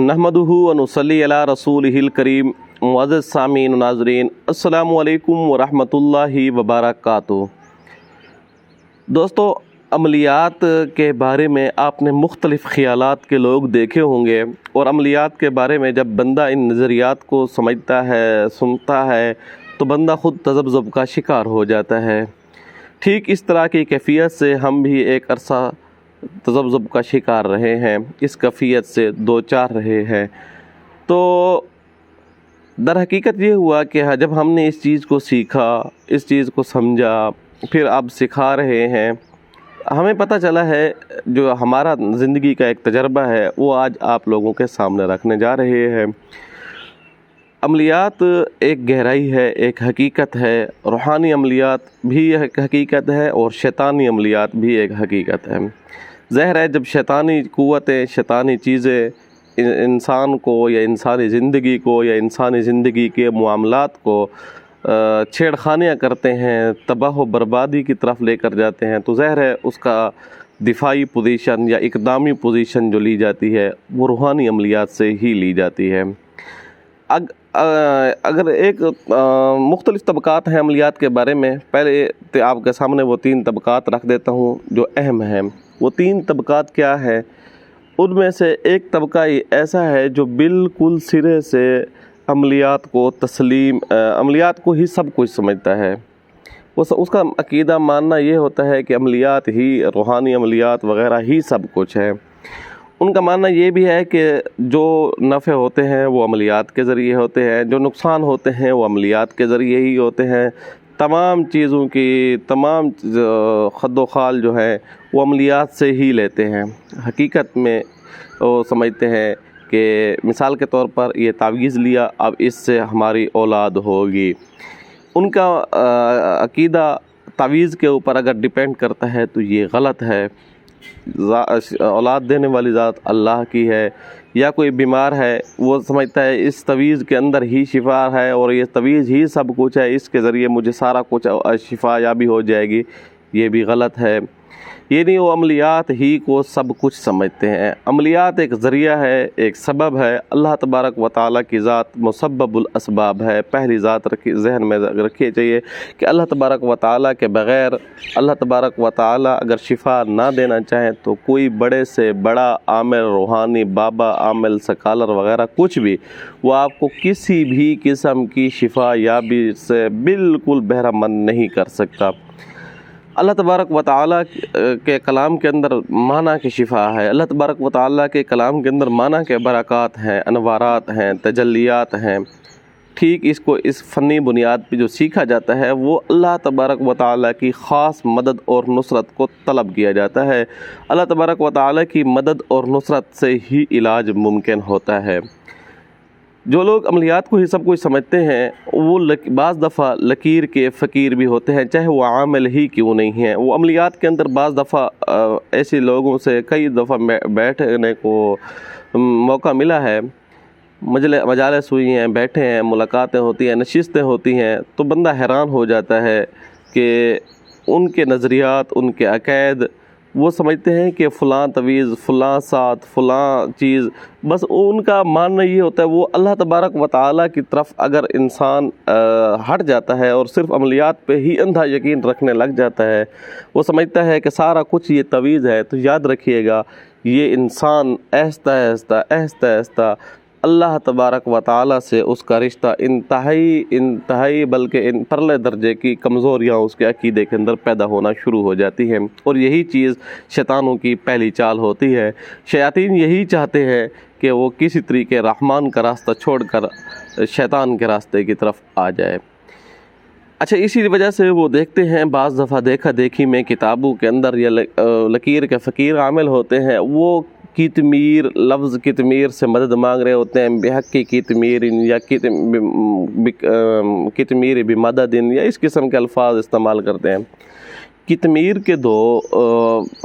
नहमदुहु व नुसल्ली अला रसूलिहिल करीम। मुअज़्ज़ज़ सामीन नाज़रीन, अस्सलामु अलैकुम व रहमतुल्लाहि व बरकातुहू। दोस्तों, अमलियात के बारे में आपने मुख्तलिफ़ ख़यालात के लोग देखे होंगे, और अमलियात के बारे में जब बंदा इन नज़रियात को समझता है, सुनता है, तो बंदा ख़ुद तज़ब्ज़ुब का शिकार हो जाता है। ठीक इस तरह की कैफियत से हम भी एक अरसा तज़ब्ज़ुब का शिकार रहे हैं, इस कैफियत से दो चार रहे हैं। तो दर हकीकत ये हुआ कि जब हमने इस चीज़ को सीखा, इस चीज़ को समझा, फिर अब सिखा रहे हैं, हमें पता चला है जो हमारा ज़िंदगी का एक तजर्बा है वो आज आप लोगों के सामने रखने जा रहे हैं। अमलियात एक गहराई है, एक हकीकत है। रूहानी अमलियात भी एक हकीकत है और शैतानी अमलियात भी एक हकीकत है। ज़ाहिर है, जब शैतानी क़ुव्वतें, शैतानी चीज़ें इंसान को या इंसानी ज़िंदगी को या इंसानी ज़िंदगी के मामलात को छेड़खानियाँ करते हैं, तबाह व बर्बादी की तरफ लेकर जाते हैं, तो ज़ाहिर है उसका दिफाई पोजीशन या इक़दामी पोजीशन जो ली जाती है वो रूहानी अमलियात से ही ली जाती है। अगर एक मुख्तलिफ़ तबक़ात हैं अमलियात के बारे में, पहले तो आपके सामने वो तीन तबक़ात रख देता हूँ जो अहम हैं। वो तीन तबक़ात क्या है? उनमें से एक तबका ऐसा है जो बिल्कुल सिरे से अमलियात को तस्लीम, अमलियात को ही सब कुछ समझता है। उसका अकीदा मानना ये होता है कि अमलियात ही, रूहानी अमलियात वग़ैरह ही सब कुछ है। उनका मानना ये भी है कि जो नफ़े होते हैं वो अमलियात के ज़रिए होते हैं, जो नुकसान होते हैं वो अमलियात के ज़रिए ही होते हैं। तमाम चीज़ों की तमाम खद्दो-खाल जो है वो अमलियात से ही लेते हैं। हकीकत में वो समझते हैं कि मिसाल के तौर पर ये तावीज़ लिया, अब इससे हमारी औलाद होगी। उनका अकीदा तावीज़ के ऊपर अगर डिपेंड करता है तो ये गलत है। औलाद देने वाली ज़ात अल्लाह की है। या कोई बीमार है, वो समझता है इस तवीज़ के अंदर ही शिफा है और ये तवीज़ ही सब कुछ है, इसके ज़रिए मुझे सारा कुछ शिफा याबी हो जाएगी। ये भी गलत है। ये नहीं, वो अमलियात ही को सब कुछ समझते हैं। अमलियात एक ज़रिया है, एक सबब है। अल्लाह तबारक व तआला की ज़ात मुसब्बबुल असबाब है। पहली ज़ात जहन में रखिए चाहिए कि अल्लाह तबारक व तआला के बग़ैर, अल्लाह तबारक व तआला अगर शिफा ना देना चाहें तो कोई बड़े से बड़ा आमिल, रूहानी बाबा, आमिल, सकालर वग़ैरह कुछ भी, वो आपको किसी भी किस्म की शिफा याबी से बिल्कुल बहरामंद नहीं कर सकता। अल्लाह तबारक व तआला के कलाम के अंदर माना की शिफा है। अल्लाह तबारक व तआला के कलाम के अंदर माना के बरक़ात हैं, अनवारात हैं, तजल्लियात हैं। ठीक इसको इस फ़नी बुनियाद पे जो सीखा जाता है वो अल्लाह तबारक व तआला की ख़ास मदद और नुसरत को तलब किया जाता है। अल्लाह तबारक व तआला की मदद और नुसरत से ही इलाज मुमकिन होता है। जो लोग अमलियात को ही सब कुछ समझते हैं वो बाज़ दफ़ा लकीर के फ़कीर भी होते हैं, चाहे वो आमिल ही क्यों नहीं हैं। वो अमलियात के अंदर बाज़ दफ़ा ऐसे लोगों से कई दफ़ा बैठने को मौका मिला है। मजालिस हुई हैं, बैठे हैं, मुलाकातें होती हैं, नशिस्तें होती हैं, तो बंदा हैरान हो जाता है कि उनके नज़रियात, उनके अक़ायद, वो समझते हैं कि फ़लाँ तवीज़, फ़लाँ साथ, फ़लाँ चीज़, बस उनका मानना ये होता है। वो अल्लाह तबारक व तआला की तरफ अगर इंसान हट जाता है और सिर्फ़ अमलियात पे ही अंधा यकीन रखने लग जाता है, वो समझता है कि सारा कुछ ये तवीज़ है, तो याद रखिएगा ये इंसान आहिस्ता अल्लाह तबारक व तआला से उसका रिश्ता इंतहाई बल्कि परले दर्जे की कमज़ोरियाँ उसके अक़ीदे के अंदर पैदा होना शुरू हो जाती हैं। और यही चीज़ शैतानों की पहली चाल होती है। शयातीन यही चाहते हैं कि वो किसी तरीके रहमान का रास्ता छोड़कर शैतान के रास्ते की तरफ आ जाए। अच्छा, इसी वजह से वो देखते हैं, बाज़ दफ़ा देखा देखी में किताबों के अंदर या लकीर के फ़कीर आमिल होते हैं, वो कितमीर, लफ्ज़ कितमीर से मदद मांग रहे होते हैं। बेहक़ी कितमीर या कितमीर बिमददिन या इस किस्म के अल्फाज इस्तेमाल करते हैं। कितमीर के दो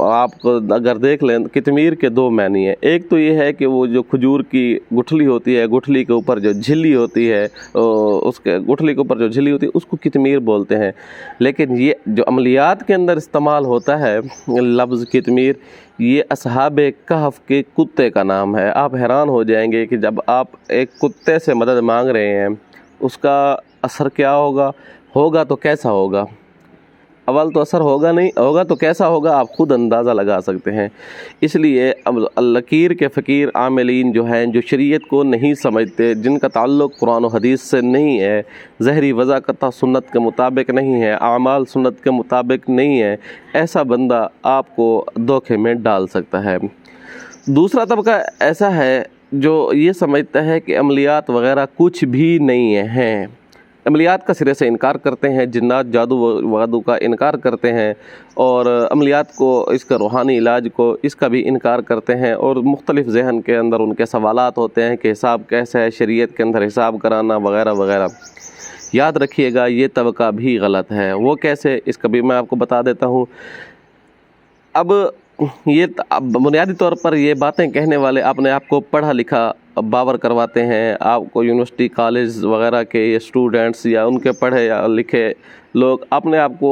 आप अगर देख लें, कितमीर के दो मानी है। एक तो ये है कि वो जो खजूर की गुठली होती है, गुठली के ऊपर जो झिल्ली होती है, उसके गुठली के ऊपर जो झिल्ली होती है उसको कितमीर बोलते हैं। लेकिन ये जो अमलियात के अंदर इस्तेमाल होता है लफ्ज़ कितमीर, ये असहाबे कहफ के कुत्ते का नाम है। आप हैरान हो जाएंगे कि जब आप एक कुत्ते से मदद मांग रहे हैं उसका असर क्या होगा तो कैसा होगा। अव्वल तो असर होगा नहीं, होगा तो कैसा होगा आप खुद अंदाज़ा लगा सकते हैं। इसलिए अब लकीर के फ़कीर आमिलीन जो हैं, जो शरीयत को नहीं समझते, जिनका ताल्लुक़ कुरान और हदीस से नहीं है, ज़हरी वज़ाक़त सुन्नत के मुताबिक नहीं है, आमाल सुन्नत के मुताबिक नहीं है, ऐसा बंदा आपको धोखे में डाल सकता है। दूसरा तबका ऐसा है जो ये समझता है कि अमलियात वग़ैरह कुछ भी नहीं हैं, अमलियात का सिरे से इनकार करते हैं, जिन्नात जादू वादू का इनकार करते हैं, और अमलियात को, इसका रूहानी इलाज को, इसका भी इनकार करते हैं। और मुख्तलिफ़ जहन के अंदर उनके सवालात होते हैं कि हिसाब कैसे है, शरीयत के अंदर हिसाब कराना वग़ैरह वग़ैरह। याद रखिएगा ये तबका भी गलत है। वो कैसे, इसका भी मैं आपको बता देता हूँ। अब बुनियादी तौर पर ये बातें कहने वाले अपने आप को पढ़ा लिखा बावर करवाते हैं। आपको यूनिवर्सिटी कॉलेज वगैरह के ये स्टूडेंट्स या उनके पढ़े या लिखे लोग अपने आप को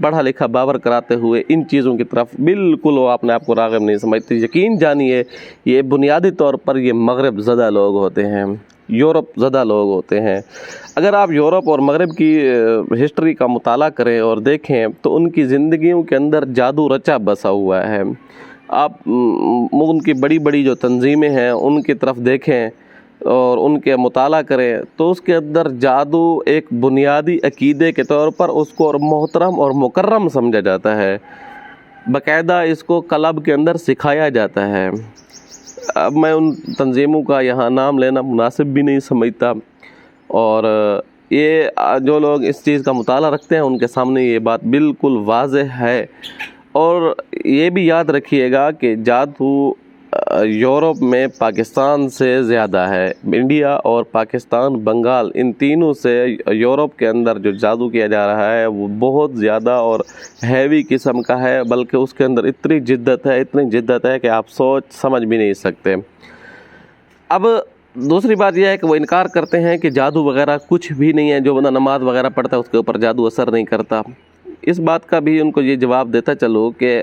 पढ़ा लिखा बावर कराते हुए इन चीज़ों की तरफ बिल्कुल वो अपने आप को राग़िब नहीं समझते। यकीन जानिए ये बुनियादी तौर पर ये मगरब ज़दा लोग होते हैं, यूरोप ज़दा लोग होते हैं। अगर आप यूरोप और मगरब की हिस्ट्री का मुताला करें और देखें तो उनकी ज़िंदगियों के अंदर जादू रचा बसा हुआ है। आप उनकी बड़ी बड़ी जो तंजीमें हैं उनकी तरफ देखें और उनके मुताला करें तो उसके अंदर जादू एक बुनियादी अकीदे के तौर पर उसको और मोहतरम और मुकर्रम समझा जाता है। बाकायदा इसको क्लब के अंदर सिखाया जाता है। अब मैं उन तंजीमों का यहाँ नाम लेना मुनासिब भी नहीं समझता, और ये जो लोग इस चीज़ का मुताला रखते हैं उनके सामने ये बात बिल्कुल वाज़ेह है। और ये भी याद रखिएगा कि जादू यूरोप में पाकिस्तान से ज़्यादा है। इंडिया और पाकिस्तान, बंगाल, इन तीनों से यूरोप के अंदर जो जादू किया जा रहा है वो बहुत ज़्यादा और हैवी किस्म का है, बल्कि उसके अंदर इतनी जिद्दत है कि आप सोच समझ भी नहीं सकते। अब दूसरी बात यह है कि वो इनकार करते हैं कि जादू वगैरह कुछ भी नहीं है, जो बंदा नमाज वगैरह पढ़ता है उसके ऊपर जादू असर नहीं करता। इस बात का भी उनको ये जवाब देता चलो कि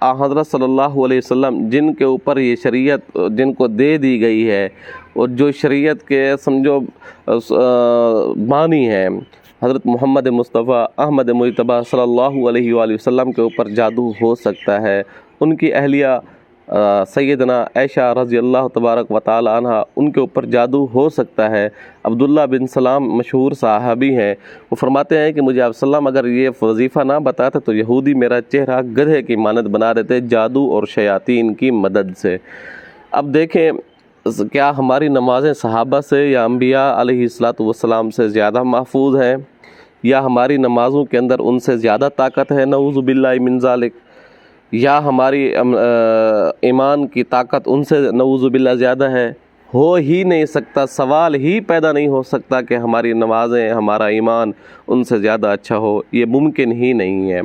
हज़रत सल्लल्लाहु अलैहि वसल्लम जिनके ऊपर ये शरीयत जिनको दे दी गई है और जो शरीयत के समझो बानी हैं, हज़रत मोहम्मद मुस्तफ़ा अहमद मुजतबा सल्लल्लाहु अलैहि वसल्लम के ऊपर जादू हो सकता है। उनकी अहलिया सैयदना आयशा रज़ी अल्लाह तबारक व तआला अन्हा, उनके ऊपर जादू हो सकता है। अब्दुल्ला बिन सलाम मशहूर सहाबी हैं, वो फरमाते हैं कि मुझे आप सल्लम अगर ये वजीफ़ा ना बताते तो यहूदी मेरा चेहरा गधे की मानद बना देते जादू और शयातीन की मदद से। अब देखें क्या हमारी नमाज़ें सहाबा से या अम्बिया अलैहिस्सलातु वस्सलाम से ज़्यादा महफूज हैं, या हमारी नमाज़ों के अंदर उनसे ज़्यादा ताकत है नऊज़ु बिल्लाहि मिन ज़ालिक, या हमारी ईमान की ताकत उनसे नऊज़ु बिल्लाह ज़्यादा है। हो ही नहीं सकता, सवाल ही पैदा नहीं हो सकता कि हमारी नमाज़ें, हमारा ईमान उनसे ज़्यादा अच्छा हो, ये मुमकिन ही नहीं है।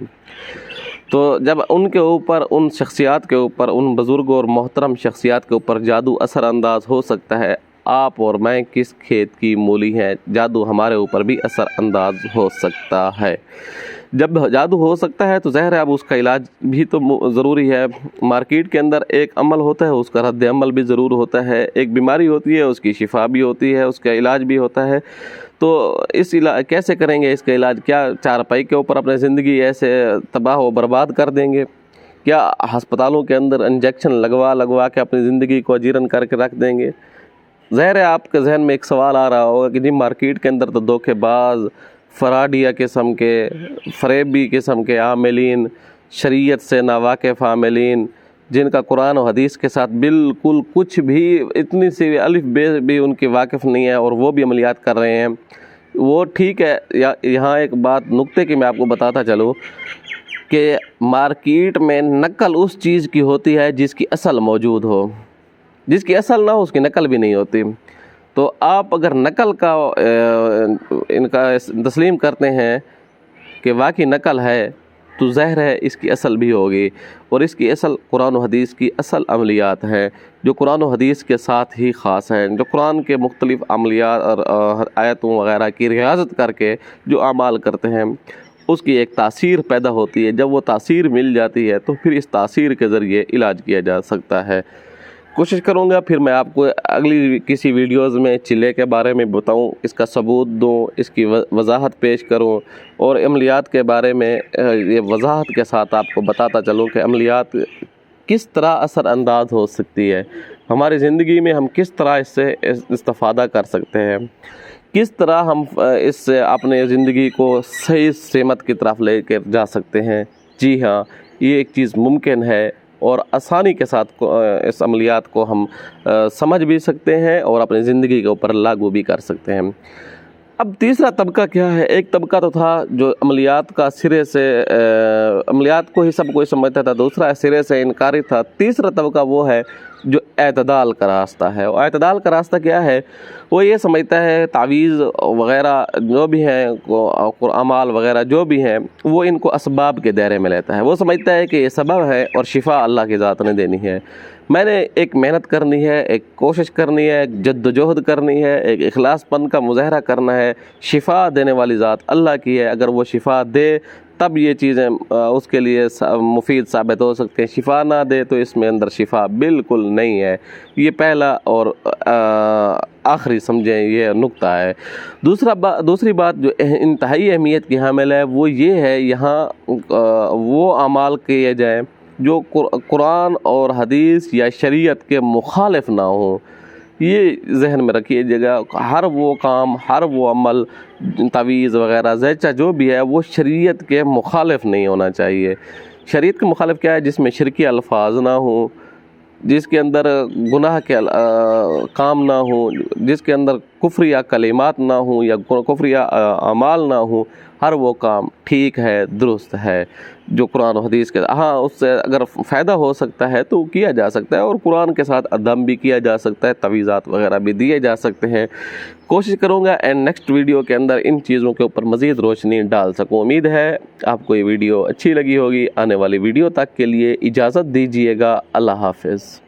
तो जब उनके ऊपर, उन शख्सियात के ऊपर, उन बुज़ुर्गों और मोहतरम शख्सियात के ऊपर जादू असर अंदाज हो सकता है, आप और मैं किस खेत की मूली हैं, जादू हमारे ऊपर भी असर अंदाज हो सकता है। जब जादू हो सकता है तो ज़ाहिर है अब उसका इलाज भी तो ज़रूरी है। मार्केट के अंदर एक अमल होता है, उसका रद्द अमल भी ज़रूर होता है। एक बीमारी होती है, उसकी शिफा भी होती है, उसका इलाज भी होता है। तो इस इलाज कैसे करेंगे इसका इलाज? क्या चारपाई के ऊपर अपनी ज़िंदगी ऐसे तबाह व बर्बाद कर देंगे? क्या हस्पतालों के अंदर इंजेक्शन लगवा के अपनी ज़िंदगी को अजीरन करके रख देंगे? ज़ाहिर है आपके जहन में एक सवाल आ रहा होगा कि जी मार्केट के अंदर तो धोखेबाज, फराडिया किस्म के, फरेबी किस्म के आमिलीन, शरीयत से नावाकिफ़ आमिलीन, जिनका कुरान और हदीस के साथ बिल्कुल कुछ भी, इतनी सी अलिफ बे भी उनकी वाकिफ़ नहीं है और वो भी अमलियात कर रहे हैं। वो ठीक है। यहाँ एक बात नुक्ते की मैं आपको बताता चलूँ कि मार्केट में नकल उस चीज़ की होती है जिसकी असल मौजूद हो, जिसकी असल ना हो उसकी नकल भी नहीं होती। तो आप अगर नकल का इनका तस्लीम करते हैं कि वाकई नकल है, تو ظاہر ہے اس کی اصل بھی ہوگی، اور اس کی اصل قرآن و حدیث کی اصل عملیات ہیں جو قرآن و حدیث کے ساتھ ہی خاص ہیں، جو قرآن کے مختلف عملیات اور آیتوں وغیرہ کی ریاضت کر کے جو اعمال کرتے ہیں اس کی ایک تاثیر پیدا ہوتی ہے۔ جب وہ تاثیر مل جاتی ہے تو پھر اس تاثیر کے ذریعے علاج کیا جا سکتا ہے۔ کوشش کروں گا پھر میں آپ کو اگلی کسی ویڈیوز میں چلے کے بارے میں بتاؤں، اس کا ثبوت دوں، اس کی وضاحت پیش کروں، اور عملیات کے بارے میں یہ وضاحت کے ساتھ آپ کو بتاتا چلوں کہ عملیات کس طرح اثر انداز ہو سکتی ہے، ہماری زندگی میں ہم کس طرح اس سے استفادہ کر سکتے ہیں، کس طرح ہم اس سے اپنے زندگی کو صحیح سمت کی طرف لے کر جا سکتے ہیں۔ جی ہاں، یہ ایک چیز ممکن ہے، اور آسانی کے ساتھ اس عملیات کو ہم سمجھ بھی سکتے ہیں اور اپنی زندگی کے اوپر لاگو بھی کر سکتے ہیں۔ اب تیسرا طبقہ کیا ہے؟ ایک طبقہ تو تھا جو عملیات کا سرے سے عملیات کو ہی سب کوئی سمجھتا تھا، دوسرا سرے سے انکاری تھا، تیسرا طبقہ وہ ہے جو اعتدال کا راستہ ہے۔ اور اعتدال کا راستہ کیا ہے؟ وہ یہ سمجھتا ہے تعویذ وغیرہ جو بھی ہیں، اعمال وغیرہ جو بھی ہیں، وہ ان کو اسباب کے دائرے میں لیتا ہے۔ وہ سمجھتا ہے کہ یہ سبب ہے اور شفا اللہ کی ذات نے دینی ہے، میں نے ایک محنت کرنی ہے، ایک کوشش کرنی ہے، ایک جد و جہد کرنی ہے، ایک اخلاص پن کا مظاہرہ کرنا ہے۔ شفا دینے والی ذات اللہ کی ہے، اگر وہ شفا دے تب یہ چیزیں اس کے لیے مفید ثابت ہو سکتے ہیں، شفا نہ دے تو اس میں اندر شفا بالکل نہیں ہے۔ یہ پہلا اور آخری سمجھیں یہ نقطہ ہے۔ دوسری بات جو انتہائی اہمیت کی حامل ہے وہ یہ ہے، یہاں وہ اعمال کیے جائیں جو قرآن اور حدیث یا شریعت کے مخالف نہ ہوں۔ یہ ذہن میں رکھیے گا، ہر وہ کام، ہر وہ عمل، تعویذ وغیرہ زیچہ جو بھی ہے وہ شریعت کے مخالف نہیں ہونا چاہیے۔ شریعت کے مخالف کیا ہے؟ جس میں شرکی الفاظ نہ ہوں، جس کے اندر گناہ کے کام نہ ہوں، جس کے اندر کفریہ کلمات نہ ہوں یا کفریہ اعمال نہ ہوں، ہر وہ کام ٹھیک ہے، درست ہے جو قرآن و حدیث کے، ہاں اس سے اگر فائدہ ہو سکتا ہے تو کیا جا سکتا ہے، اور قرآن کے ساتھ ادم بھی کیا جا سکتا ہے، تعویذات وغیرہ بھی دیے جا سکتے ہیں۔ کوشش کروں گا نیکسٹ ویڈیو کے اندر ان چیزوں کے اوپر مزید روشنی ڈال سکوں۔ امید ہے آپ کو یہ ویڈیو اچھی لگی ہوگی۔ آنے والی ویڈیو تک کے لیے اجازت دیجیے گا۔ اللہ حافظ۔